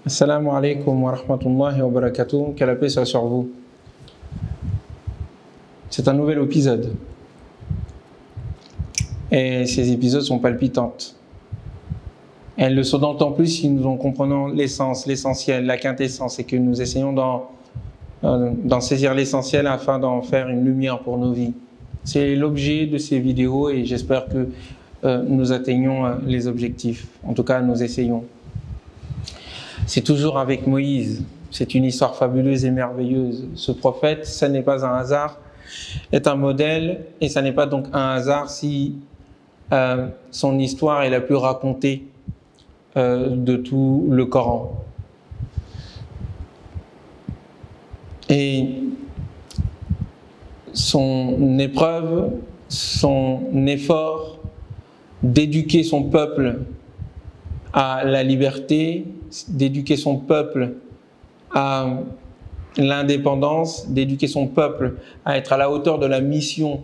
Assalamu alaikum wa rahmatullahi wa barakatuh. Que la paix soit sur vous. C'est un nouvel épisode. Et ces épisodes sont palpitantes. Elles le sont d'autant plus si nous en comprenons l'essence, l'essentiel, la quintessence et que nous essayons d'en saisir l'essentiel afin d'en faire une lumière pour nos vies. C'est l'objet de ces vidéos et j'espère que nous atteignons les objectifs. En tout cas, nous essayons. C'est toujours avec Moïse. C'est une histoire fabuleuse et merveilleuse. Ce prophète, ce n'est pas un hasard, est un modèle et ce n'est pas donc un hasard si son histoire est la plus racontée de tout le Coran. Et son épreuve, son effort d'éduquer son peuple à la liberté, d'éduquer son peuple à l'indépendance, d'éduquer son peuple à être à la hauteur de la mission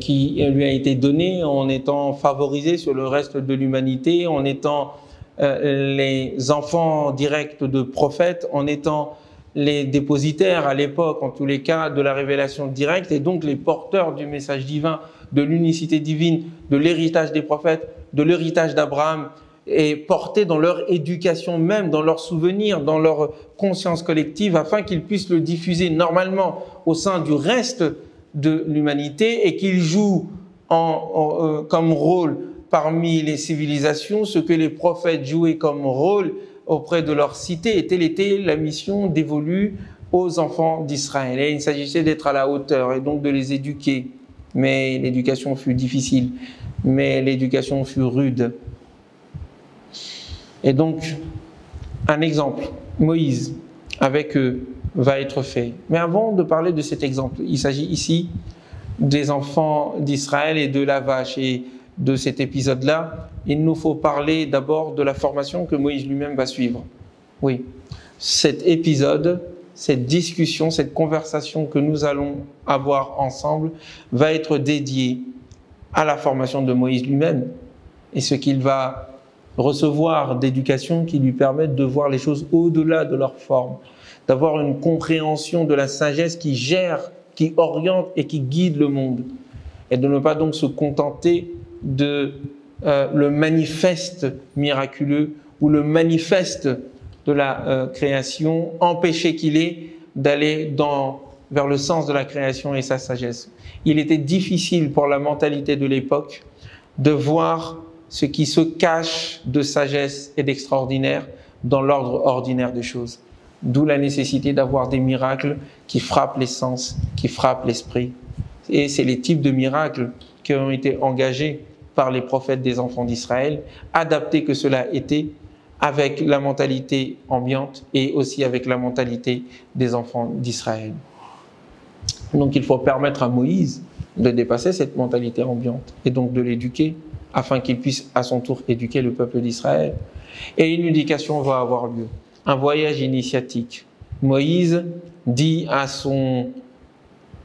qui lui a été donnée en étant favorisé sur le reste de l'humanité, en étant les enfants directs de prophètes, en étant les dépositaires à l'époque, en tous les cas, de la révélation directe et donc les porteurs du message divin, de l'unicité divine, de l'héritage des prophètes, de l'héritage d'Abraham, et portés dans leur éducation même, dans leurs souvenirs, dans leur conscience collective, afin qu'ils puissent le diffuser normalement au sein du reste de l'humanité et qu'ils jouent comme rôle parmi les civilisations ce que les prophètes jouaient comme rôle auprès de leur cité, et telle était la mission dévolue aux enfants d'Israël. Et il s'agissait d'être à la hauteur et donc de les éduquer. Mais l'éducation fut difficile, mais l'éducation fut rude. Et donc, un exemple, Moïse, avec eux, va être fait. Mais avant de parler de cet exemple, il s'agit ici des enfants d'Israël et de la vache. Et de cet épisode-là, il nous faut parler d'abord de la formation que Moïse lui-même va suivre. Oui, cet épisode, cette discussion, cette conversation que nous allons avoir ensemble va être dédiée à la formation de Moïse lui-même et ce qu'il va recevoir d'éducation qui lui permettent de voir les choses au-delà de leur forme, d'avoir une compréhension de la sagesse qui gère, qui oriente et qui guide le monde, et de ne pas donc se contenter de le manifeste miraculeux ou le manifeste de la création, empêché qu'il est d'aller vers le sens de la création et sa sagesse. Il était difficile pour la mentalité de l'époque de voir ce qui se cache de sagesse et d'extraordinaire dans l'ordre ordinaire des choses. D'où la nécessité d'avoir des miracles qui frappent les sens, qui frappent l'esprit. Et c'est les types de miracles qui ont été engagés par les prophètes des enfants d'Israël, adaptés que cela était avec la mentalité ambiante et aussi avec la mentalité des enfants d'Israël. Donc il faut permettre à Moïse de dépasser cette mentalité ambiante et donc de l'éduquer afin qu'il puisse à son tour éduquer le peuple d'Israël. Et une éducation va avoir lieu, un voyage initiatique. Moïse dit à son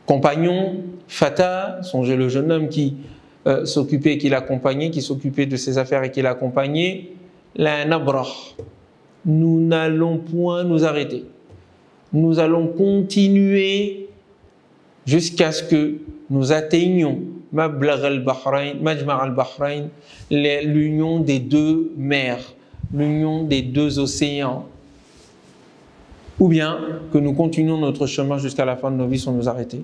compagnon, Fatah, le jeune homme qui s'occupait, qui l'accompagnait, qui s'occupait de ses affaires et qui l'accompagnait, la nabrah, nous n'allons point nous arrêter. Nous allons continuer jusqu'à ce que nous atteignions Majma' al-Bahrain, l'union des deux mers, l'union des deux océans. Ou bien que nous continuons notre chemin jusqu'à la fin de nos vies sans nous arrêter.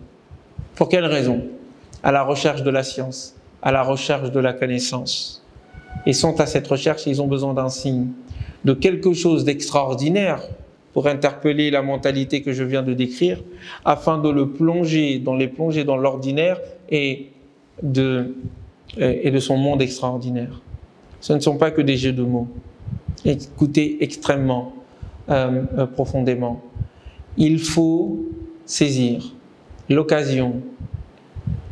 Pour quelle raison? À la recherche de la science, à la recherche de la connaissance. Et sont à cette recherche, ils ont besoin d'un signe, de quelque chose d'extraordinaire pour interpeller la mentalité que je viens de décrire, afin de les plonger dans l'ordinaire et de son monde extraordinaire. Ce ne sont pas que des jeux de mots. Écoutez extrêmement profondément. Il faut saisir l'occasion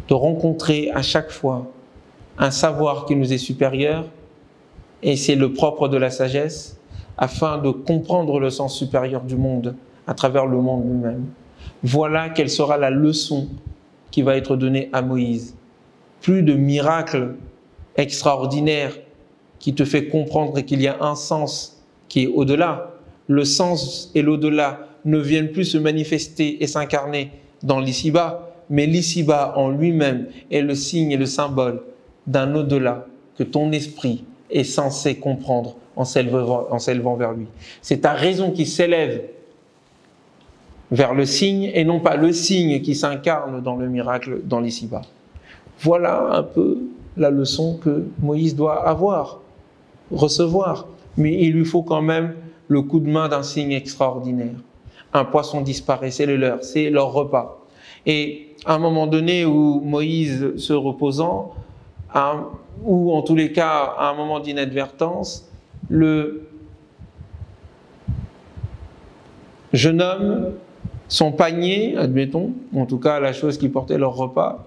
de rencontrer à chaque fois un savoir qui nous est supérieur, et c'est le propre de la sagesse, afin de comprendre le sens supérieur du monde à travers le monde lui-même. Voilà quelle sera la leçon qui va être donnée à Moïse. Plus de miracles extraordinaires qui te fait comprendre qu'il y a un sens qui est au-delà, le sens et l'au-delà ne viennent plus se manifester et s'incarner dans l'ici-bas, mais l'ici-bas en lui-même est le signe et le symbole d'un au-delà que ton esprit est censé comprendre en s'élevant vers lui. C'est ta raison qui s'élève vers le signe et non pas le signe qui s'incarne dans le miracle dans l'ici-bas. Voilà un peu la leçon que Moïse doit recevoir. Mais il lui faut quand même le coup de main d'un signe extraordinaire. Un poisson disparaît, c'est le leur, c'est leur repas. Et à un moment donné où Moïse se reposant, ou en tous les cas à un moment d'inadvertance, le jeune homme, son panier, admettons, en tout cas la chose qui portait leur repas,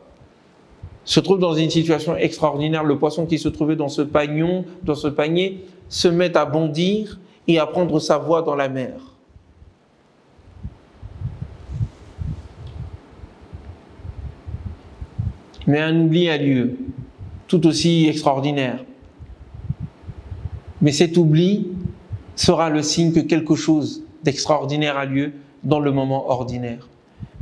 se trouve dans une situation extraordinaire. Le poisson qui se trouvait dans ce panier, se met à bondir et à prendre sa voie dans la mer. Mais un oubli a lieu, tout aussi extraordinaire. Mais cet oubli sera le signe que quelque chose d'extraordinaire a lieu dans le moment ordinaire.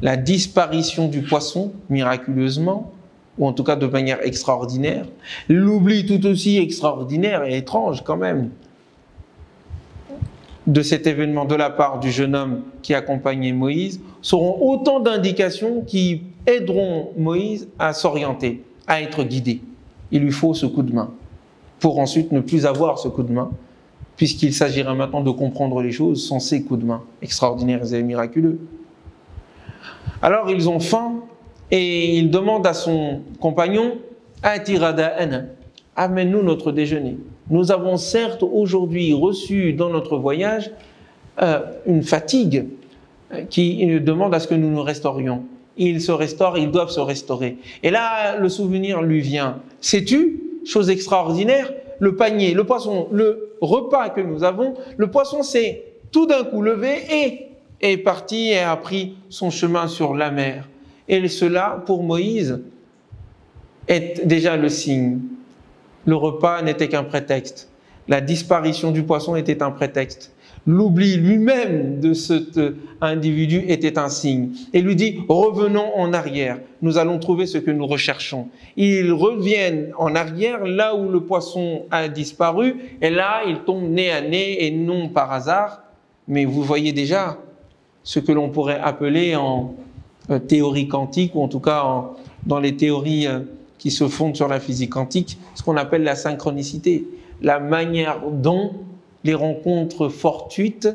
La disparition du poisson, miraculeusement, ou en tout cas de manière extraordinaire, l'oubli tout aussi extraordinaire et étrange quand même de cet événement de la part du jeune homme qui accompagnait Moïse seront autant d'indications qui aideront Moïse à s'orienter, à être guidé. Il lui faut ce coup de main pour ensuite ne plus avoir ce coup de main, puisqu'il s'agira maintenant de comprendre les choses sans ces coups de main extraordinaires et miraculeux. Alors ils ont faim et il demande à son compagnon « Atirada'ana » amène-nous notre déjeuner. Nous avons certes aujourd'hui reçu dans notre voyage une fatigue qui demande à ce que nous nous restaurions. Ils se restaurent, ils doivent se restaurer. Et là, le souvenir lui vient. Sais-tu, chose extraordinaire, le panier, le poisson, le repas que nous avons, le poisson s'est tout d'un coup levé et est parti et a pris son chemin sur la mer. Et cela, pour Moïse, est déjà le signe. Le repas n'était qu'un prétexte. La disparition du poisson était un prétexte. L'oubli lui-même de cet individu était un signe. Et lui dit, revenons en arrière, nous allons trouver ce que nous recherchons. Ils reviennent en arrière, là où le poisson a disparu, et là, ils tombent nez à nez, et non par hasard, mais vous voyez déjà ce que l'on pourrait appeler en théorie quantique, ou en tout cas dans les théories qui se fondent sur la physique quantique, ce qu'on appelle la synchronicité, la manière dont les rencontres fortuites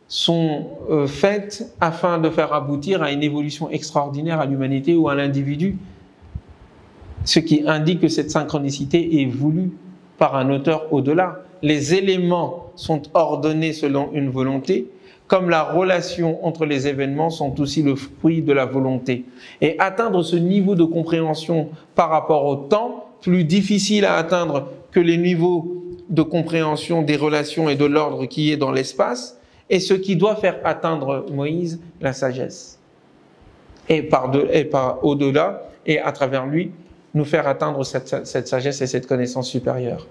sont faites afin de faire aboutir à une évolution extraordinaire à l'humanité ou à l'individu, ce qui indique que cette synchronicité est voulue par un auteur au-delà. Les éléments sont ordonnés selon une volonté, comme la relation entre les événements sont aussi le fruit de la volonté. Et atteindre ce niveau de compréhension par rapport au temps, plus difficile à atteindre que les niveaux de compréhension des relations et de l'ordre qui est dans l'espace, et ce qui doit faire atteindre Moïse la sagesse. Et par au-delà, et à travers lui, nous faire atteindre cette sagesse et cette connaissance supérieure.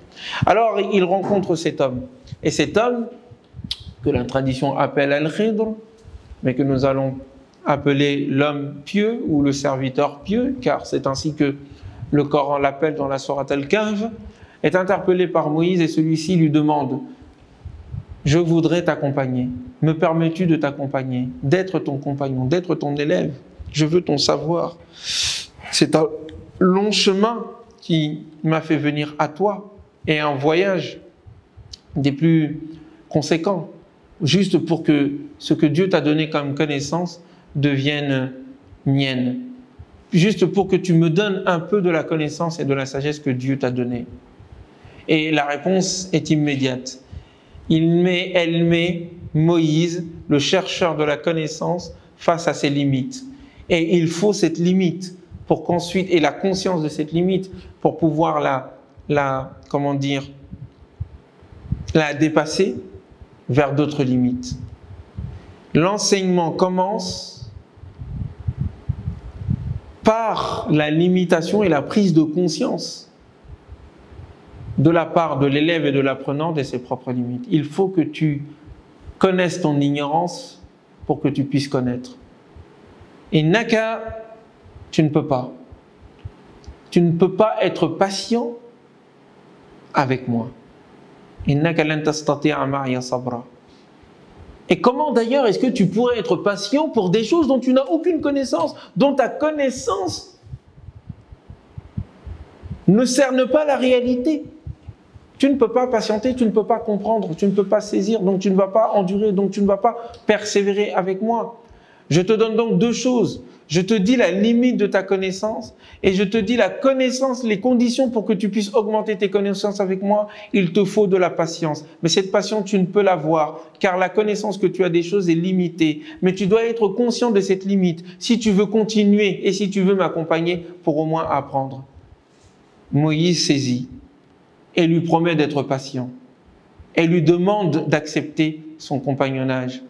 Alors, il rencontre cet homme. Et cet homme, que la tradition appelle Al-Khidr, mais que nous allons appeler l'homme pieux ou le serviteur pieux, car c'est ainsi que le Coran l'appelle dans la sourate Al-Kahf, est interpellé par Moïse et celui-ci lui demande « Je voudrais t'accompagner. Me permets-tu de t'accompagner, d'être ton compagnon, d'être ton élève? Je veux ton savoir. C'est un long chemin qui m'a fait venir à toi et un voyage des plus conséquents, juste pour que ce que Dieu t'a donné comme connaissance devienne mienne. Juste pour que tu me donnes un peu de la connaissance et de la sagesse que Dieu t'a donnée. » Et la réponse est immédiate. Elle met Moïse, le chercheur de la connaissance, face à ses limites. Et il faut cette limite pour qu'ensuite, et la conscience de cette limite, pour pouvoir la dépasser vers d'autres limites. L'enseignement commence par la limitation et la prise de conscience de la part de l'élève et de l'apprenant de ses propres limites. Il faut que tu connaissent ton ignorance pour que tu puisses connaître. Et naka, tu ne peux pas. Tu ne peux pas être patient avec moi. Innaka lan tastati'a ma'iya sabra. Et comment d'ailleurs est-ce que tu pourrais être patient pour des choses dont tu n'as aucune connaissance, dont ta connaissance ne cerne pas la réalité? Tu ne peux pas patienter, tu ne peux pas comprendre, tu ne peux pas saisir, donc tu ne vas pas endurer, donc tu ne vas pas persévérer avec moi. Je te donne donc deux choses. Je te dis la limite de ta connaissance et je te dis la connaissance, les conditions pour que tu puisses augmenter tes connaissances avec moi. Il te faut de la patience. Mais cette patience, tu ne peux l'avoir car la connaissance que tu as des choses est limitée. Mais tu dois être conscient de cette limite si tu veux continuer et si tu veux m'accompagner pour au moins apprendre. Moïse saisit et lui promet d'être patient et lui demande d'accepter son compagnonnage.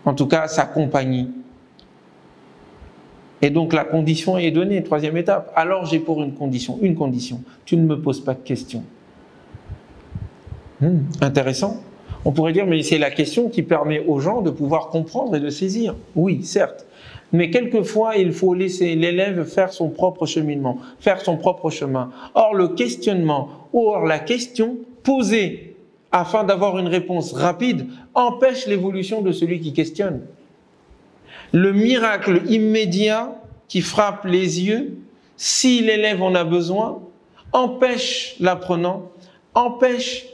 En tout cas, sa compagnie. Et donc la condition est donnée, troisième étape. Alors j'ai pour une condition, tu ne me poses pas de questions. Intéressant. On pourrait dire, mais c'est la question qui permet aux gens de pouvoir comprendre et de saisir. Oui, certes. Mais quelquefois, il faut laisser l'élève faire son propre cheminement, faire son propre chemin. Or, le questionnement, or la question posée afin d'avoir une réponse rapide empêche l'évolution de celui qui questionne. Le miracle immédiat qui frappe les yeux, si l'élève en a besoin, empêche l'apprenant, empêche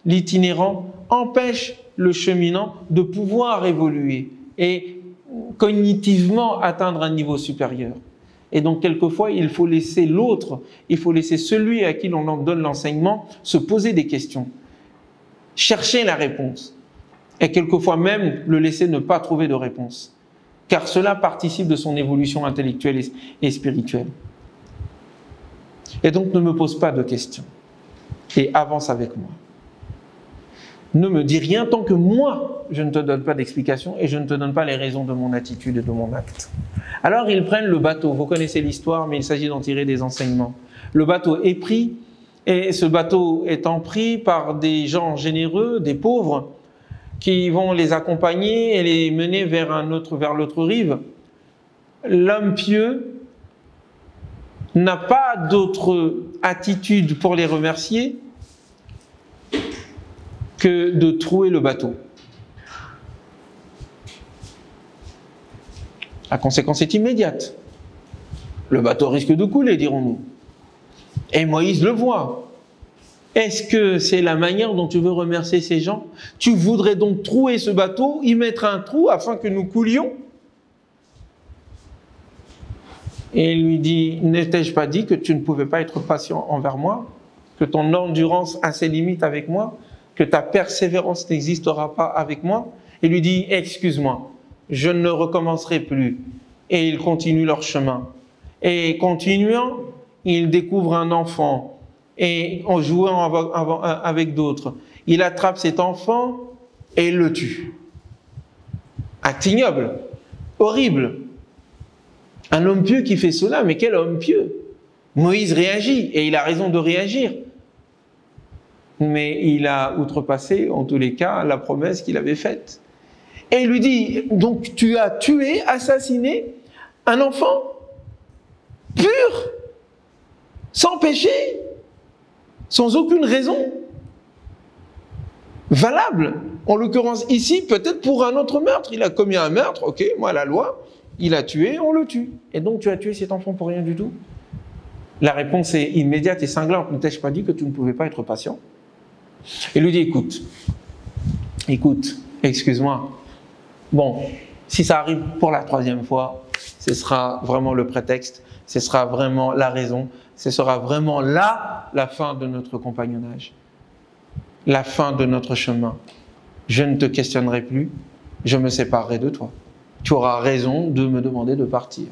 l'itinérant, empêche le cheminant de pouvoir évoluer et cognitivement atteindre un niveau supérieur. Et donc, quelquefois, il faut laisser l'autre, il faut laisser celui à qui l'on donne l'enseignement se poser des questions, chercher la réponse, et quelquefois même le laisser ne pas trouver de réponse. Car cela participe de son évolution intellectuelle et spirituelle. Et donc, ne me pose pas de questions et avance avec moi. Ne me dis rien tant que moi, je ne te donne pas d'explication et je ne te donne pas les raisons de mon attitude et de mon acte. Alors, ils prennent le bateau. Vous connaissez l'histoire, mais il s'agit d'en tirer des enseignements. Le bateau est pris et ce bateau étant pris par des gens généreux, des pauvres, qui vont les accompagner et les mener vers l'autre rive. L'homme pieux n'a pas d'autre attitude pour les remercier que de trouer le bateau. La conséquence est immédiate. Le bateau risque de couler, dirons-nous. Et Moïse le voit. Est-ce que c'est la manière dont tu veux remercier ces gens? Tu voudrais donc trouer ce bateau, y mettre un trou afin que nous coulions? Et il lui dit, n'ai-je pas dit que tu ne pouvais pas être patient envers moi? Que ton endurance a ses limites avec moi? Que ta persévérance n'existera pas avec moi? Il lui dit, excuse-moi, je ne recommencerai plus. Et ils continuent leur chemin. Et continuant, ils découvrent un enfant. Et en jouant avec d'autres, il attrape cet enfant et il le tue. Acte ignoble, horrible. Un homme pieux qui fait cela, mais quel homme pieux! Moïse réagit, et il a raison de réagir. Mais il a outrepassé, en tous les cas, la promesse qu'il avait faite. Et il lui dit, donc tu as tué, assassiné un enfant pur, sans péché, sans aucune raison valable. En l'occurrence ici, peut-être pour un autre meurtre. Il a commis un meurtre, ok, moi la loi, il a tué, on le tue. Et donc tu as tué cet enfant pour rien du tout? La réponse est immédiate et cinglante. Ne t'ai-je pas dit que tu ne pouvais pas être patient? Il lui dit, écoute, excuse-moi. Bon, si ça arrive pour la troisième fois, ce sera vraiment le prétexte, ce sera vraiment la raison, ce sera vraiment là la fin de notre compagnonnage, la fin de notre chemin. Je ne te questionnerai plus, je me séparerai de toi. Tu auras raison de me demander de partir.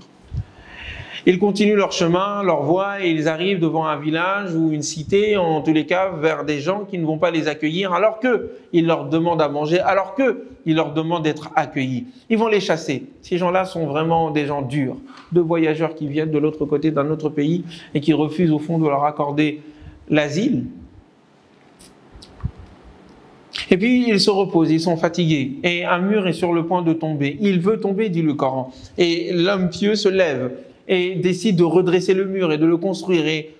Ils continuent leur chemin, leur voie, et ils arrivent devant un village ou une cité, en tous les cas, vers des gens qui ne vont pas les accueillir, alors qu'ils leur demandent à manger, alors qu'ils leur demandent d'être accueillis. Ils vont les chasser. Ces gens-là sont vraiment des gens durs, de voyageurs qui viennent de l'autre côté d'un autre pays et qui refusent au fond de leur accorder l'asile. Et puis ils se reposent, ils sont fatigués. Et un mur est sur le point de tomber. Il veut tomber, dit le Coran. Et l'homme pieux se lève et décide de redresser le mur et de le construire et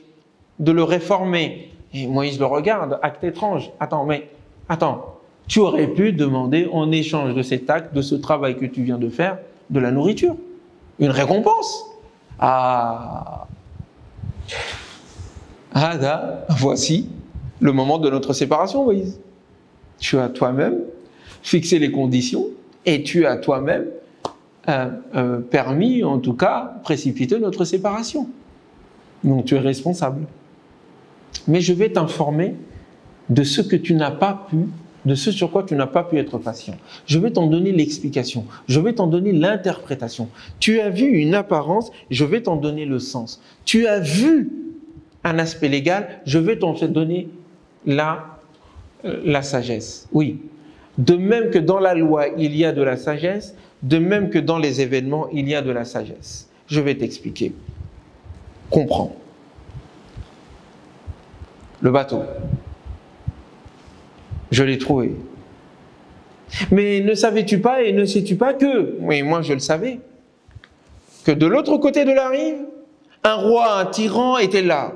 de le réformer. Et Moïse le regarde, acte étrange. Attends, tu aurais pu demander en échange de cet acte, de ce travail que tu viens de faire, de la nourriture, une récompense. Voici le moment de notre séparation, Moïse. Tu as toi-même fixé les conditions et tu as toi-même permis, en tout cas, précipiter notre séparation. Donc tu es responsable. Mais je vais t'informer de ce que tu n'as pas pu, de ce sur quoi tu n'as pas pu être patient. Je vais t'en donner l'explication, je vais t'en donner l'interprétation. Tu as vu une apparence, je vais t'en donner le sens. Tu as vu un aspect légal, je vais t'en donner la sagesse. Oui. De même que dans la loi, il y a de la sagesse, de même que dans les événements, il y a de la sagesse. Je vais t'expliquer. Comprends. Le bateau. Je l'ai trouvé. Mais ne savais-tu pas et ne sais-tu pas que, oui, moi je le savais, que de l'autre côté de la rive, un roi, un tyran était là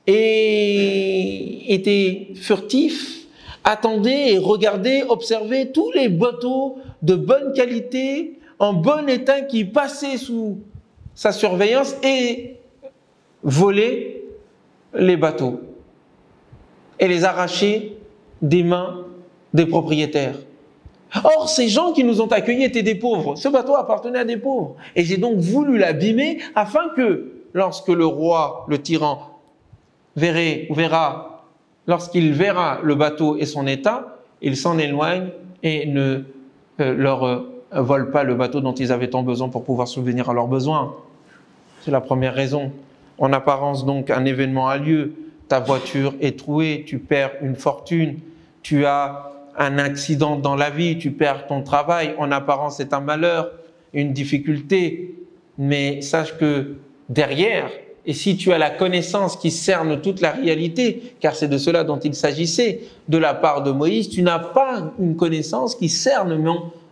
et était furtif, attendait et regardait, observait tous les bateaux de bonne qualité, en bon état qui passaient sous sa surveillance et volait les bateaux et les arrachait des mains des propriétaires. Or, ces gens qui nous ont accueillis étaient des pauvres. Ce bateau appartenait à des pauvres. Et j'ai donc voulu l'abîmer afin que, lorsque le roi, le tyran, lorsqu'il verra le bateau et son état, il s'en éloigne et ne leur vole pas le bateau dont ils avaient tant besoin pour pouvoir subvenir à leurs besoins. C'est la première raison. En apparence, donc, un événement a lieu. Ta voiture est trouée, tu perds une fortune, tu as un accident dans la vie, tu perds ton travail. En apparence, c'est un malheur, une difficulté. Mais sache que derrière, et si tu as la connaissance qui cerne toute la réalité, car c'est de cela dont il s'agissait de la part de Moïse, tu n'as pas une connaissance qui cerne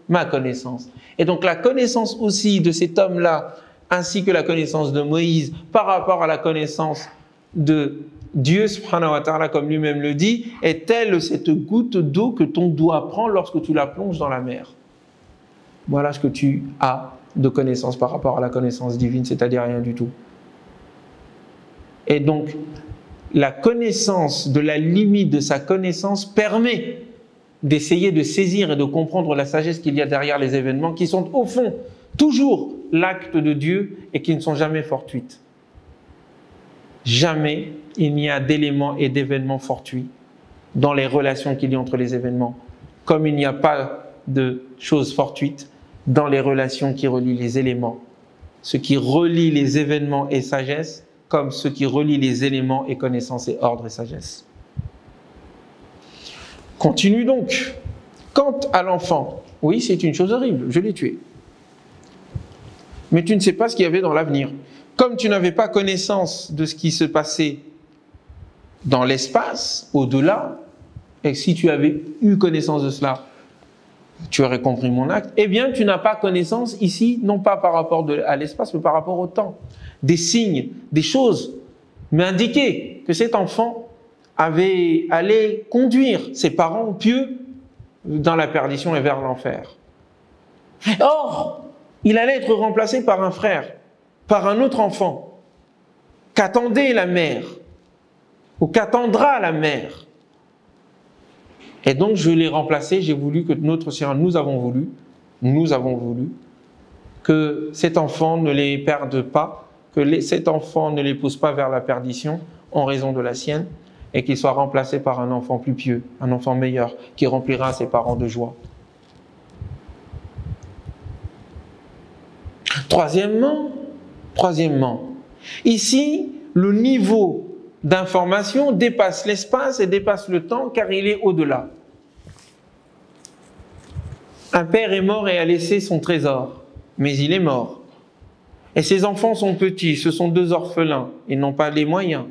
ma connaissance. Et donc la connaissance aussi de cet homme-là, ainsi que la connaissance de Moïse par rapport à la connaissance de Dieu, subhanahu wa ta'ala, comme lui-même le dit, est telle cette goutte d'eau que ton doigt prend lorsque tu la plonges dans la mer. Voilà ce que tu as de connaissance par rapport à la connaissance divine, c'est-à-dire rien du tout. Et donc, la connaissance de la limite de sa connaissance permet d'essayer de saisir et de comprendre la sagesse qu'il y a derrière les événements qui sont au fond toujours l'acte de Dieu et qui ne sont jamais fortuites. Jamais il n'y a d'éléments et d'événements fortuits dans les relations qu'il y a entre les événements, comme il n'y a pas de choses fortuites dans les relations qui relient les éléments. Ce qui relie les événements et sagesse, comme ce qui relie les éléments et connaissance et ordre et sagesse. Continue donc. Quant à l'enfant, oui, c'est une chose horrible, je l'ai tué. Mais tu ne sais pas ce qu'il y avait dans l'avenir. Comme tu n'avais pas connaissance de ce qui se passait dans l'espace, au-delà, et si tu avais eu connaissance de cela, tu aurais compris mon acte, eh bien tu n'as pas connaissance ici, non pas par rapport à l'espace, mais par rapport au temps. Des signes, des choses m'indiquaient que cet enfant allait conduire ses parents pieux dans la perdition et vers l'enfer. Or, il allait être remplacé par un frère, par un autre enfant, qu'attendait la mère, ou qu'attendra la mère. Et donc je l'ai remplacé, j'ai voulu que notre Seigneur, nous avons voulu que cet enfant ne les perde pas, que cet enfant ne les pousse pas vers la perdition en raison de la sienne, et qu'il soit remplacé par un enfant plus pieux, un enfant meilleur, qui remplira ses parents de joie. Troisièmement, ici, le niveau d'information dépasse l'espace et dépasse le temps, car il est au-delà. Un père est mort et a laissé son trésor, mais il est mort. Et ses enfants sont petits, ce sont deux orphelins, ils n'ont pas les moyens.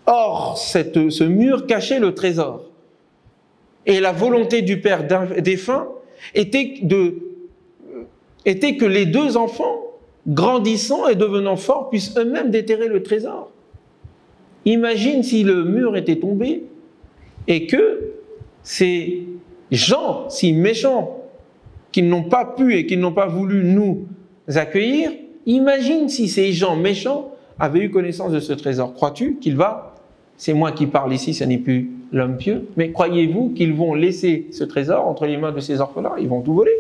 Or, ce mur cachait le trésor. et la volonté du père défunt était que les deux enfants, grandissant et devenant forts, puissent eux-mêmes déterrer le trésor. Imagine si le mur était tombé et que ces gens si méchants qui n'ont pas pu et qui n'ont pas voulu nous accueillir, imagine si ces gens méchants avaient eu connaissance de ce trésor. Crois-tu qu'il va, c'est moi qui parle ici, ce n'est plus l'homme pieux, mais croyez-vous qu'ils vont laisser ce trésor entre les mains de ces orphelins? Ils vont tout voler.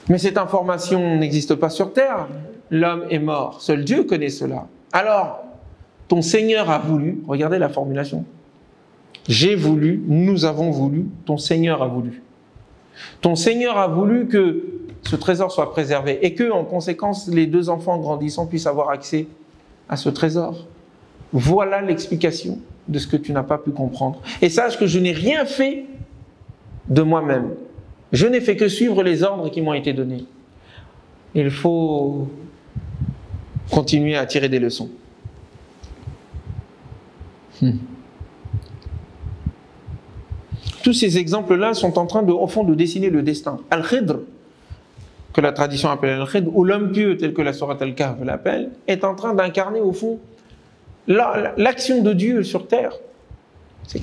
Mais cette information n'existe pas sur terre. L'homme est mort. Seul Dieu connaît cela. Alors, ton Seigneur a voulu, regardez la formulation, j'ai voulu, nous avons voulu, ton Seigneur a voulu. Ton Seigneur a voulu que ce trésor soit préservé et que, en conséquence, les deux enfants grandissant puissent avoir accès à ce trésor. Voilà l'explication de ce que tu n'as pas pu comprendre. Et sache que je n'ai rien fait de moi-même. Je n'ai fait que suivre les ordres qui m'ont été donnés. Il faut continuer à tirer des leçons. Tous ces exemples-là sont en train, au fond, de dessiner le destin. Al-Khidr, que la tradition appelle Al-Khidr, ou l'homme pieux, tel que la Sourate Al-Kahf l'appelle, est en train d'incarner, au fond, l'action de Dieu sur terre.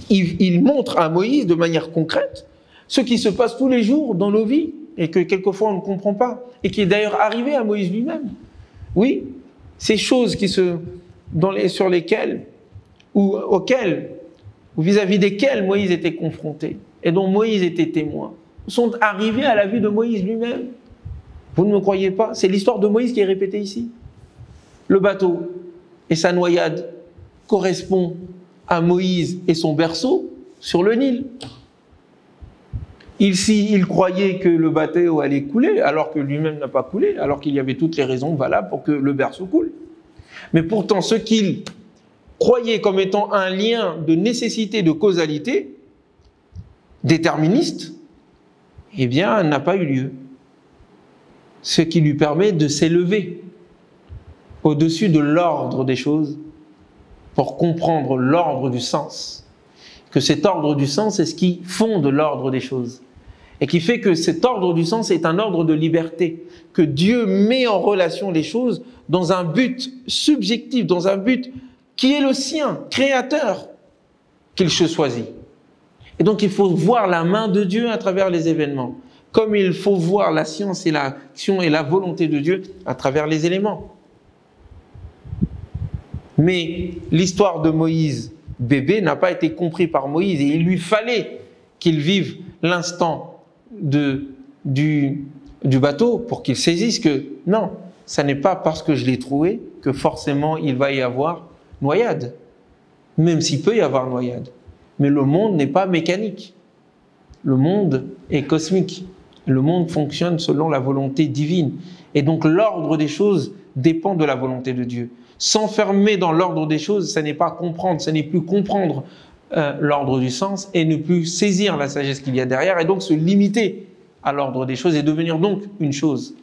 Il montre à Moïse, de manière concrète, ce qui se passe tous les jours dans nos vies, et que quelquefois on ne comprend pas, et qui est d'ailleurs arrivé à Moïse lui-même. Oui, ces choses sur lesquelles, ou vis-à-vis desquelles Moïse était confronté, et dont Moïse était témoin, sont arrivées à la vie de Moïse lui-même. Vous ne me croyez pas? C'est l'histoire de Moïse qui est répétée ici. Le bateau et sa noyade correspondent à Moïse et son berceau sur le Nil. Il croyait que le bateau allait couler, alors que lui-même n'a pas coulé, alors qu'il y avait toutes les raisons valables pour que le berceau coule. Mais pourtant, ce qu'il croyait comme étant un lien de nécessité, de causalité, déterministe, eh bien, n'a pas eu lieu. Ce qui lui permet de s'élever au-dessus de l'ordre des choses pour comprendre l'ordre du sens. Que cet ordre du sens est ce qui fonde l'ordre des choses. Et qui fait que cet ordre du sens est un ordre de liberté. Que Dieu met en relation les choses dans un but subjectif, dans un but qui est le sien, créateur, qu'il se choisit. Et donc il faut voir la main de Dieu à travers les événements, comme il faut voir la science et l'action et la volonté de Dieu à travers les éléments. Mais l'histoire de Moïse, bébé, n'a pas été comprise par Moïse, et il lui fallait qu'il vive l'instant du bateau pour qu'il saisisse que non, ça n'est pas parce que je l'ai trouvé que forcément il va y avoir noyade, même s'il peut y avoir noyade. Mais le monde n'est pas mécanique. Le monde est cosmique. Le monde fonctionne selon la volonté divine. Et donc l'ordre des choses dépend de la volonté de Dieu. S'enfermer dans l'ordre des choses, ce n'est pas comprendre, ce n'est plus comprendre l'ordre du sens et ne plus saisir la sagesse qu'il y a derrière, et donc se limiter à l'ordre des choses et devenir donc une chose,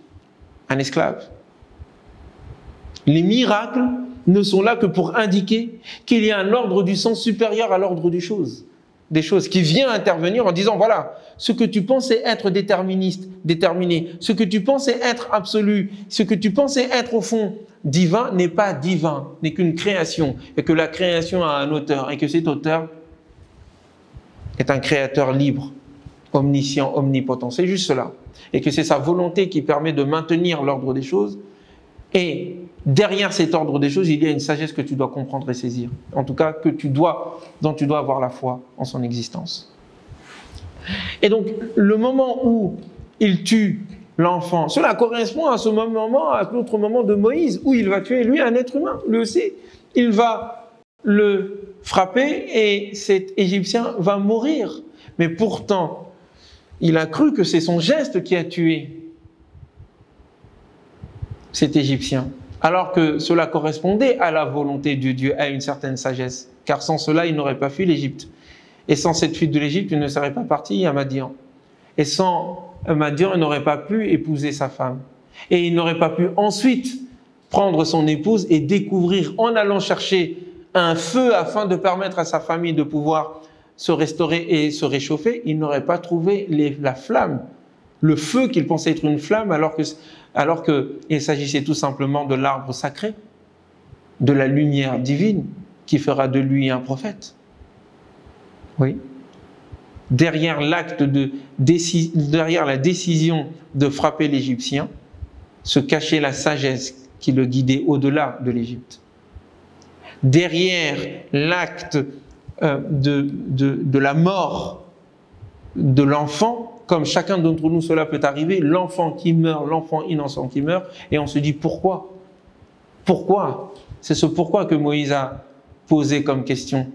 un esclave. Les miracles ne sont là que pour indiquer qu'il y a un ordre du sens supérieur à l'ordre des choses qui vient intervenir en disant voilà, ce que tu pensais être déterministe, déterminé, ce que tu pensais être absolu, ce que tu pensais être au fond divin n'est pas divin, n'est qu'une création, et que la création a un auteur, et que cet auteur est un créateur libre, omniscient, omnipotent. C'est juste cela. Et que c'est sa volonté qui permet de maintenir l'ordre des choses. Et derrière cet ordre des choses, il y a une sagesse que tu dois comprendre et saisir. En tout cas, dont tu dois avoir la foi en son existence. Et donc, le moment où il tue l'enfant, cela correspond à ce moment, à l'autre moment de Moïse, où il va tuer, lui, un être humain. Lui aussi, il va le frapper et cet Égyptien va mourir. Mais pourtant, il a cru que c'est son geste qui a tué cet Égyptien, alors que cela correspondait à la volonté de Dieu, à une certaine sagesse, car sans cela, il n'aurait pas fui l'Égypte. Et sans cette fuite de l'Égypte, il ne serait pas parti à Madian. Et sans Madian, il n'aurait pas pu épouser sa femme. Et il n'aurait pas pu ensuite prendre son épouse et découvrir, en allant chercher un feu afin de permettre à sa famille de pouvoir se restaurer et se réchauffer, il n'aurait pas trouvé la flamme, le feu qu'il pensait être une flamme, alors qu'il s'agissait tout simplement de l'arbre sacré, de la lumière divine qui fera de lui un prophète. Oui. Derrière derrière la décision de frapper l'Égyptien, se cachait la sagesse qui le guidait au-delà de l'Égypte. Derrière l'acte de la mort de l'enfant, comme chacun d'entre nous cela peut arriver, l'enfant qui meurt, l'enfant innocent qui meurt, et on se dit pourquoi? Pourquoi? C'est ce pourquoi que Moïse a posé comme question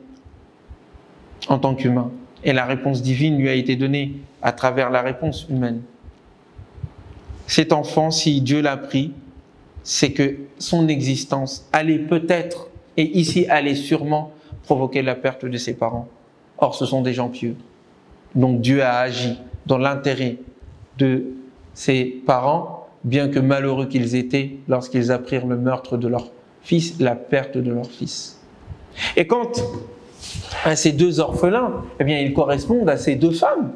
en tant qu'humain. Et la réponse divine lui a été donnée à travers la réponse humaine. Cet enfant, si Dieu l'a pris, c'est que son existence allait peut-être, et ici allait sûrement, provoquer la perte de ses parents. Or, ce sont des gens pieux. Donc Dieu a agi dans l'intérêt de ses parents, bien que malheureux qu'ils étaient lorsqu'ils apprirent le meurtre de leur fils, la perte de leur fils. Et quant à ces deux orphelins, eh bien, ils correspondent à ces deux femmes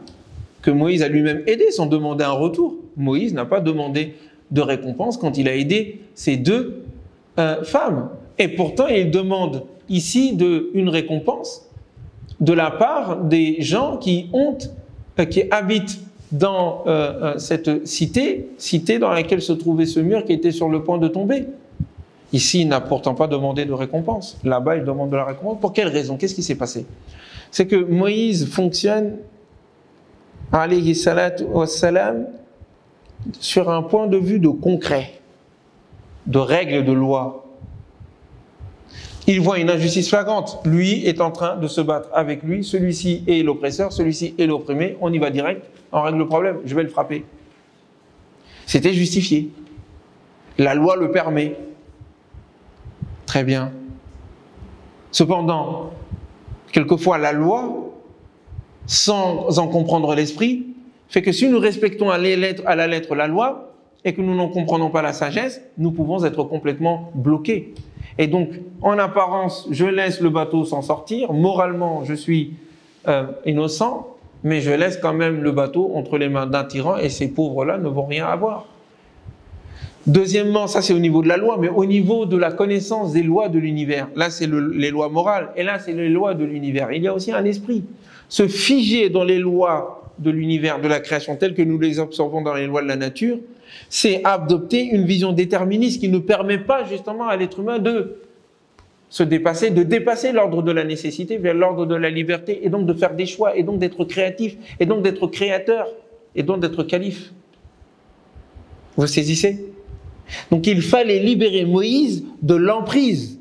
que Moïse a lui-même aidées sans demander un retour. Moïse n'a pas demandé de récompense quand il a aidé ces deux femmes. Et pourtant, il demande ici une récompense de la part des gens qui habitent dans cette cité dans laquelle se trouvait ce mur qui était sur le point de tomber. Ici, il n'a pourtant pas demandé de récompense. Là-bas, il demande de la récompense. Pour quelle raison? Qu'est-ce qui s'est passé? C'est que Moïse fonctionne, alayhi salatu wassalam, sur un point de vue de concret, de règles de loi. Il voit une injustice flagrante. Lui est en train de se battre avec lui. Celui-ci est l'oppresseur, celui-ci est l'opprimé. On y va direct, on règle le problème. Je vais le frapper. C'était justifié. La loi le permet. Très bien. Cependant, quelquefois la loi, sans en comprendre l'esprit, fait que si nous respectons à la lettre la loi et que nous n'en comprenons pas la sagesse, nous pouvons être complètement bloqués. Et donc, en apparence, je laisse le bateau s'en sortir. Moralement, je suis innocent, mais je laisse quand même le bateau entre les mains d'un tyran et ces pauvres-là ne vont rien avoir. Deuxièmement, ça c'est au niveau de la loi, mais au niveau de la connaissance des lois de l'univers. Là, c'est les lois morales et là, c'est les lois de l'univers. Il y a aussi un esprit. Se figer dans les lois de l'univers, de la création, telles que nous les observons dans les lois de la nature, c'est adopter une vision déterministe qui ne permet pas justement à l'être humain de se dépasser, de dépasser l'ordre de la nécessité vers l'ordre de la liberté, et donc de faire des choix, et donc d'être créatif, et donc d'être créateur, et donc d'être calife. Vous saisissez? Donc il fallait libérer Moïse de l'emprise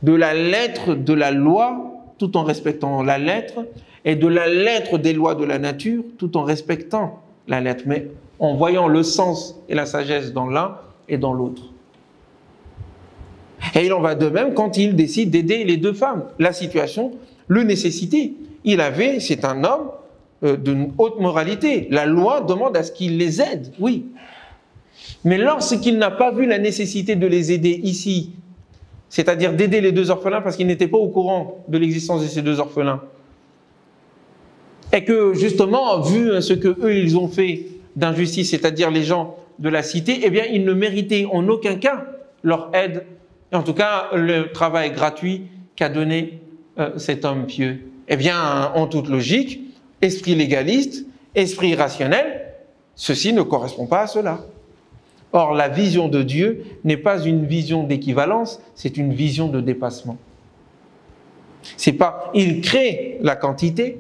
de la lettre de la loi, tout en respectant la lettre, et de la lettre des lois de la nature, tout en respectant la lettre, mais en voyant le sens et la sagesse dans l'un et dans l'autre. Et il en va de même quand il décide d'aider les deux femmes. La situation le nécessitait. C'est un homme d'une haute moralité. La loi demande à ce qu'il les aide, oui. Mais lorsqu'il n'a pas vu la nécessité de les aider ici, c'est-à-dire d'aider les deux orphelins parce qu'il n'était pas au courant de l'existence de ces deux orphelins, et que justement, vu ce que eux ils ont fait d'injustice, c'est-à-dire les gens de la cité, eh bien ils ne méritaient en aucun cas leur aide, et en tout cas le travail gratuit qu'a donné cet homme pieux. Eh bien, en toute logique, esprit légaliste, esprit rationnel, ceci ne correspond pas à cela. Or, la vision de Dieu n'est pas une vision d'équivalence, c'est une vision de dépassement. C'est pas, il crée la quantité,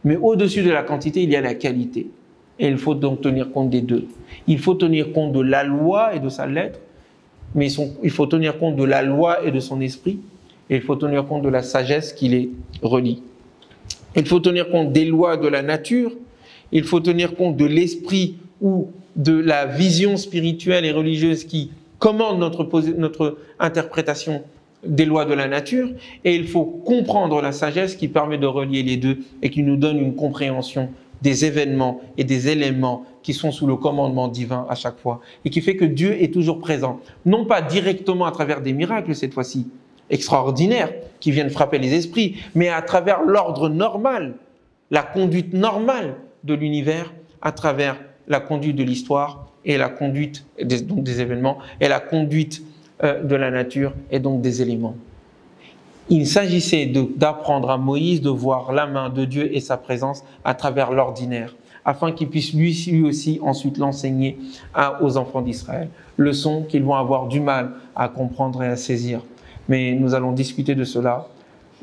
mais au-dessus de la quantité, il y a la qualité. Et il faut donc tenir compte des deux. Il faut tenir compte de la loi et de sa lettre, mais il faut tenir compte de la loi et de son esprit, et il faut tenir compte de la sagesse qui les relie. Il faut tenir compte des lois de la nature, il faut tenir compte de l'esprit ou de la vision spirituelle et religieuse qui commande notre interprétation des lois de la nature, et il faut comprendre la sagesse qui permet de relier les deux et qui nous donne une compréhension des événements et des éléments qui sont sous le commandement divin à chaque fois, et qui fait que Dieu est toujours présent, non pas directement à travers des miracles cette fois-ci, extraordinaires qui viennent frapper les esprits, mais à travers l'ordre normal, la conduite normale de l'univers, à travers la conduite de l'histoire et la conduite donc des événements et la conduite de la nature et donc des éléments. Il s'agissait d'apprendre à Moïse de voir la main de Dieu et sa présence à travers l'ordinaire, afin qu'il puisse lui aussi ensuite l'enseigner aux enfants d'Israël. Leçon qu'ils vont avoir du mal à comprendre et à saisir. Mais nous allons discuter de cela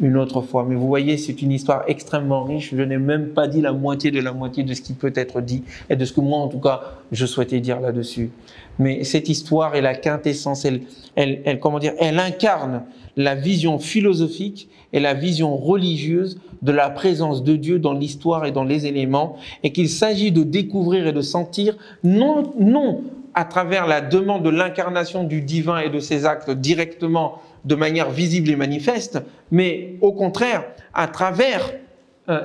une autre fois. Mais vous voyez, c'est une histoire extrêmement riche. Je n'ai même pas dit la moitié de ce qui peut être dit et de ce que moi, en tout cas, je souhaitais dire là-dessus. Mais cette histoire est la quintessence. Elle incarne la vision philosophique et la vision religieuse de la présence de Dieu dans l'histoire et dans les éléments, et qu'il s'agit de découvrir et de sentir non à travers la demande de l'incarnation du divin et de ses actes directement de manière visible et manifeste, mais au contraire à travers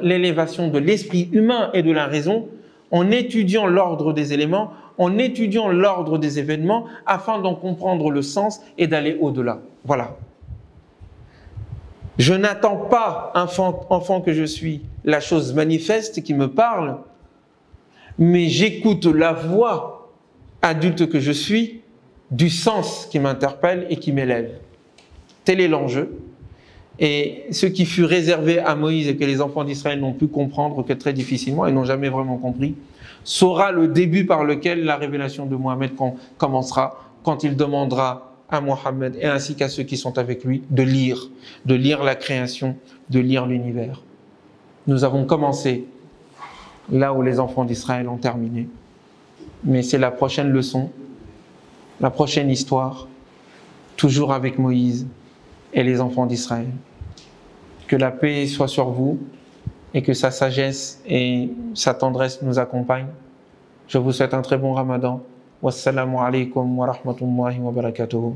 l'élévation de l'esprit humain et de la raison, en étudiant l'ordre des éléments, en étudiant l'ordre des événements, afin d'en comprendre le sens et d'aller au-delà. Voilà. Je n'attends pas, enfant que je suis, la chose manifeste qui me parle, mais j'écoute la voix adulte que je suis, du sens qui m'interpelle et qui m'élève. Tel est l'enjeu. Et ce qui fut réservé à Moïse et que les enfants d'Israël n'ont pu comprendre que très difficilement, et n'ont jamais vraiment compris, sera le début par lequel la révélation de Mohammed commencera, quand il demandera à Mohammed et ainsi qu'à ceux qui sont avec lui de lire la création, de lire l'univers. Nous avons commencé là où les enfants d'Israël ont terminé. Mais c'est la prochaine leçon, la prochaine histoire, toujours avec Moïse et les enfants d'Israël. Que la paix soit sur vous et que sa sagesse et sa tendresse nous accompagnent. Je vous souhaite un très bon Ramadan. Wassalamu alaikum wa rahmatullahi wa barakatuhu.